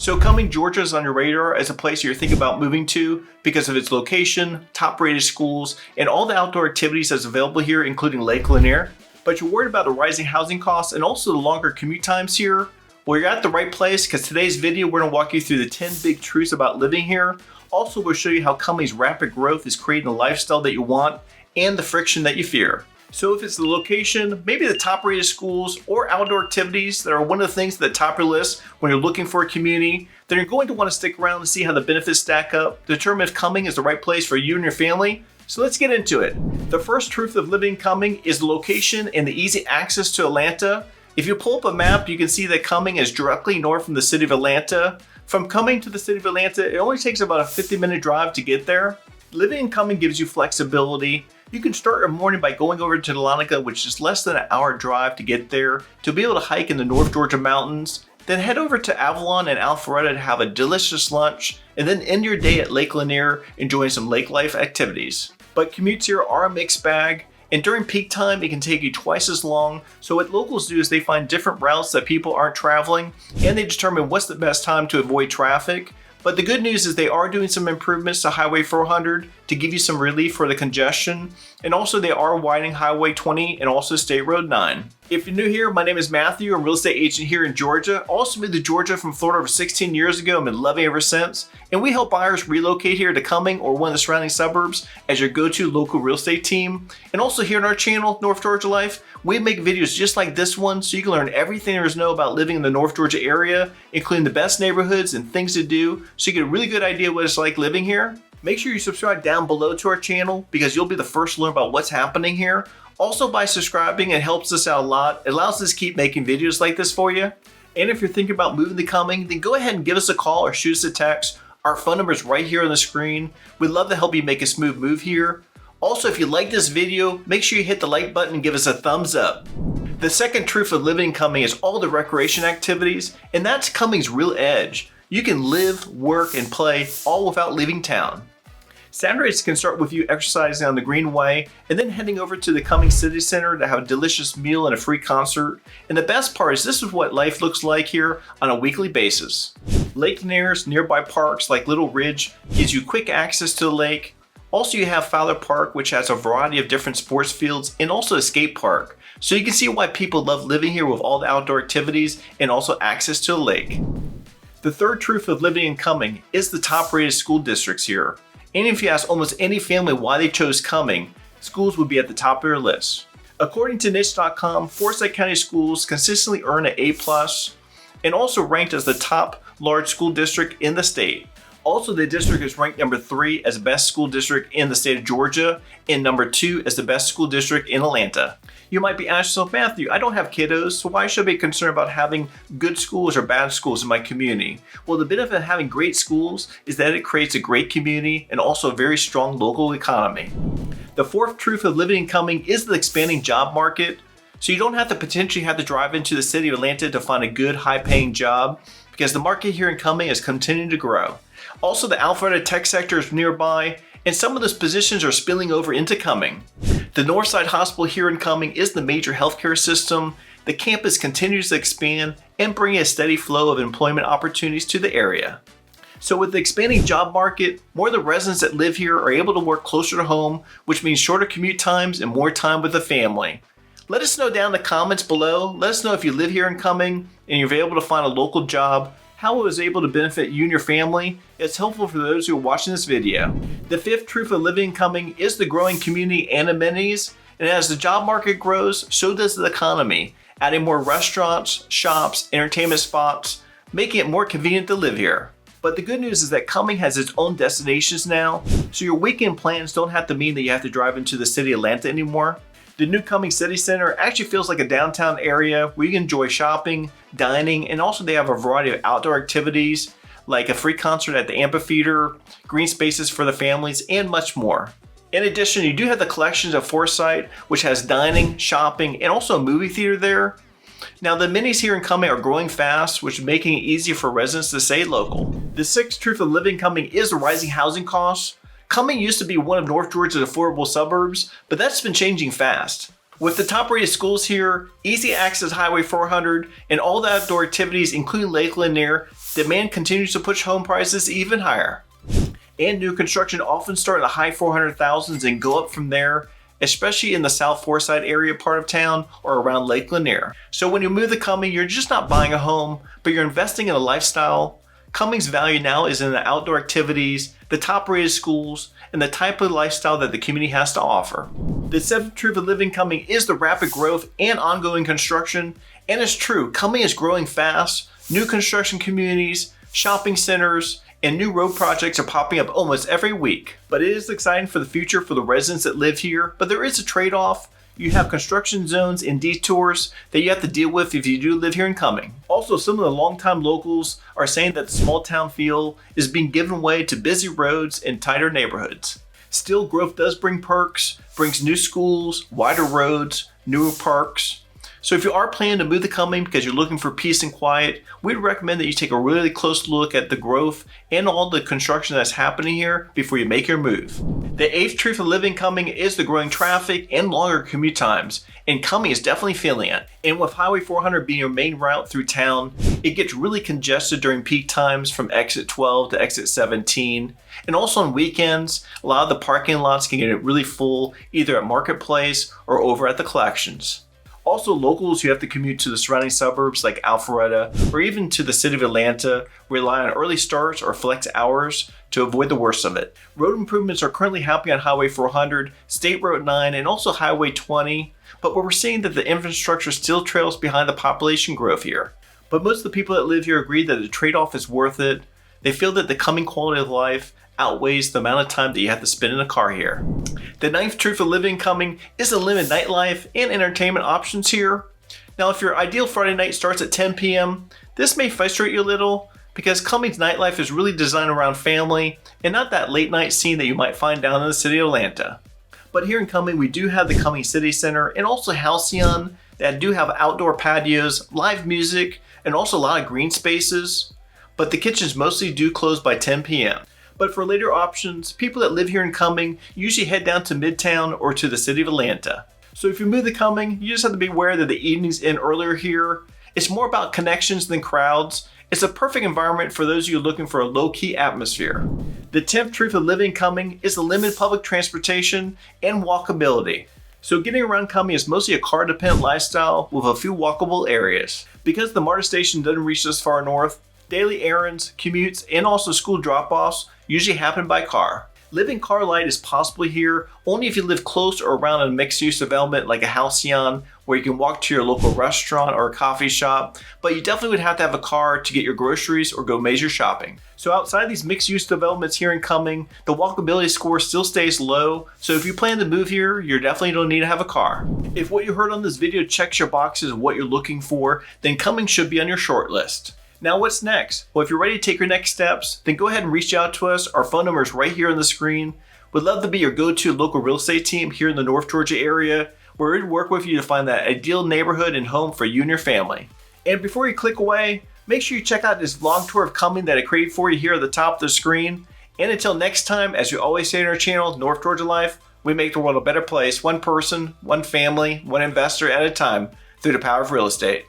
So Cumming Georgia is on your radar as a place you're thinking about moving to because of its location, top-rated schools, and all the outdoor activities that's available here, including Lake Lanier. But you're worried about the rising housing costs and also the longer commute times here? Well, you're at the right place because today's video, we're going to walk you through the 10 big truths about living here. Also, we'll show you how Cumming's rapid growth is creating the lifestyle that you want and the friction that you fear. So if it's the location, maybe the top-rated schools or outdoor activities that are one of the things at the top of your list when you're looking for a community, then you're going to want to stick around and see how the benefits stack up, determine if Cumming is the right place for you and your family. So let's get into it. The first truth of living in Cumming is the location and the easy access to Atlanta. If you pull up a map, you can see that Cumming is directly north from the city of Atlanta. From Cumming to the city of Atlanta, it only takes about a 50-minute drive to get there. Living in Cumming gives you flexibility. You can start your morning by going over to Dahlonega, which is less than an hour drive to get there, to be able to hike in the North Georgia mountains. Then head over to Avalon and Alpharetta to have a delicious lunch, and then end your day at Lake Lanier enjoying some lake life activities. But commutes here are a mixed bag, and during peak time it can take you twice as long. So what locals do is they find different routes that people aren't traveling, and they determine what's the best time to avoid traffic. But the good news is they are doing some improvements to Highway 400 to give you some relief for the congestion. And also they are widening Highway 20 and also State Road 9. If you're new here, my name is Matthew. I'm a real estate agent here in Georgia. Also moved to Georgia from Florida over 16 years ago. I've been loving it ever since. And we help buyers relocate here to Cumming or one of the surrounding suburbs as your go-to local real estate team. And also here on our channel, North Georgia Life, we make videos just like this one so you can learn everything there is to know about living in the North Georgia area, including the best neighborhoods and things to do so you get a really good idea what it's like living here. Make sure you subscribe down below to our channel because you'll be the first to learn about what's happening here. Also, by subscribing, it helps us out a lot. It allows us to keep making videos like this for you. And if you're thinking about moving to Cumming, then go ahead and give us a call or shoot us a text. Our phone number is right here on the screen. We'd love to help you make a smooth move here. Also, if you like this video, make sure you hit the like button and give us a thumbs up. The second truth of living in Cumming is all the recreation activities, and that's Cumming's real edge. You can live, work, and play all without leaving town. Saturdays can start with you exercising on the Greenway and then heading over to the Cumming City Center to have a delicious meal and a free concert. And the best part is this is what life looks like here on a weekly basis. Lake Lanier's nearby parks like Little Ridge gives you quick access to the lake. Also, you have Fowler Park, which has a variety of different sports fields and also a skate park. So you can see why people love living here with all the outdoor activities and also access to a lake. The third truth of living in Cumming is the top-rated school districts here. And if you ask almost any family why they chose Cumming, schools would be at the top of your list. According to niche.com, Forsyth County schools consistently earn an A+, and also ranked as the top large school district in the state. Also, the district is ranked number 3 as the best school district in the state of Georgia and number 2 as the best school district in Atlanta. You might be asking yourself, Matthew, I don't have kiddos, so why should I be concerned about having good schools or bad schools in my community? Well, the benefit of having great schools is that it creates a great community and also a very strong local economy. The fourth truth of living in Cumming is the expanding job market. So you don't have to potentially have to drive into the city of Atlanta to find a good high-paying job because the market here in Cumming is continuing to grow. Also, the Alpharetta tech sector is nearby, and some of those positions are spilling over into Cumming. The Northside Hospital here in Cumming is the major healthcare system. The campus continues to expand and bring a steady flow of employment opportunities to the area. So with the expanding job market, more of the residents that live here are able to work closer to home, which means shorter commute times and more time with the family. Let us know down in the comments below. Let us know if you live here in Cumming and you're able to find a local job, how it was able to benefit you and your family. It's helpful for those who are watching this video. The fifth truth of living in Cumming is the growing community and amenities. And as the job market grows, so does the economy, adding more restaurants, shops, entertainment spots, making it more convenient to live here. But the good news is that Cumming has its own destinations now, so your weekend plans don't have to mean that you have to drive into the city of Atlanta anymore. The new Cumming City Center actually feels like a downtown area where you can enjoy shopping, dining, and also they have a variety of outdoor activities like a free concert at the amphitheater, green spaces for the families, and much more. In addition, you do have the collections of Forsyth, which has dining, shopping, and also a movie theater there. Now, the minis here in Cumming are growing fast, which is making it easier for residents to stay local. The sixth truth of living in Cumming is the rising housing costs. Cumming used to be one of North Georgia's affordable suburbs, but that's been changing fast. With the top-rated schools here, easy access Highway 400, and all the outdoor activities including Lake Lanier, Demand continues to push home prices even higher. And new construction often start in the high 400,000s and go up from there, especially in the South Forsyth area part of town or around Lake Lanier. So when you move to Cumming, you're just not buying a home, but you're investing in a lifestyle. Cumming's value now is in the outdoor activities, the top-rated schools, and the type of lifestyle that the community has to offer. The seventh truth of living Cumming is the rapid growth and ongoing construction. And it's true, Cumming is growing fast. New construction communities, shopping centers, and new road projects are popping up almost every week. But it is exciting for the future for the residents that live here, but there is a trade-off. You have construction zones and detours that you have to deal with if you do live here in Cumming. Also, some of the longtime locals are saying that the small town feel is being given way to busy roads and tighter neighborhoods. Still, growth does bring perks, brings new schools, wider roads, newer parks. So if you are planning to move to Cumming because you're looking for peace and quiet, we'd recommend that you take a really close look at the growth and all the construction that's happening here before you make your move. The eighth truth of living Cumming is the growing traffic and longer commute times, and Cumming is definitely feeling it. And with Highway 400 being your main route through town, it gets really congested during peak times from exit 12 to exit 17. And also on weekends, a lot of the parking lots can get really full either at Marketplace or over at the collections. Also, locals who have to commute to the surrounding suburbs like Alpharetta or even to the city of Atlanta rely on early starts or flex hours to avoid the worst of it. Road improvements are currently happening on Highway 400, State Road 9, and also Highway 20, but we're seeing that the infrastructure still trails behind the population growth here. But most of the people that live here agree that the trade-off is worth it. They feel that the Cumming quality of life outweighs the amount of time that you have to spend in a car here. The ninth truth of living Cumming is the limited nightlife and entertainment options here. Now, if your ideal Friday night starts at 10 p.m., this may frustrate you a little because Cumming's nightlife is really designed around family and not that late night scene that you might find down in the city of Atlanta. But here in Cumming, we do have the Cumming City Center and also Halcyon that do have outdoor patios, live music, and also a lot of green spaces. But the kitchens mostly do close by 10 p.m. But for later options, people that live here in Cumming usually head down to Midtown or to the city of Atlanta. So if you move to Cumming, you just have to be aware that the evenings end earlier here. It's more about connections than crowds. It's a perfect environment for those of you looking for a low-key atmosphere. The 10th truth of living Cumming is the limited public transportation and walkability. So getting around Cumming is mostly a car-dependent lifestyle with a few walkable areas. Because the MARTA station doesn't reach this far north, daily errands, commutes, and also school drop-offs usually happen by car. Living car light is possible here only if you live close or around a mixed-use development like a Halcyon where you can walk to your local restaurant or a coffee shop, but you definitely would have to have a car to get your groceries or go major shopping. So outside these mixed-use developments here in Cumming, the walkability score still stays low, so if you plan to move here, you definitely don't need to have a car. If what you heard on this video checks your boxes of what you're looking for, then Cumming should be on your short list. Now what's next? Well, if you're ready to take your next steps, then go ahead and reach out to us. Our phone number is right here on the screen. We'd love to be your go-to local real estate team here in the North Georgia area, where we'd work with you to find that ideal neighborhood and home for you and your family. And before you click away, make sure you check out this vlog tour of Cumming that I created for you here at the top of the screen. And until next time, as we always say in our channel, North Georgia Life, we make the world a better place, one person, one family, one investor at a time, through the power of real estate.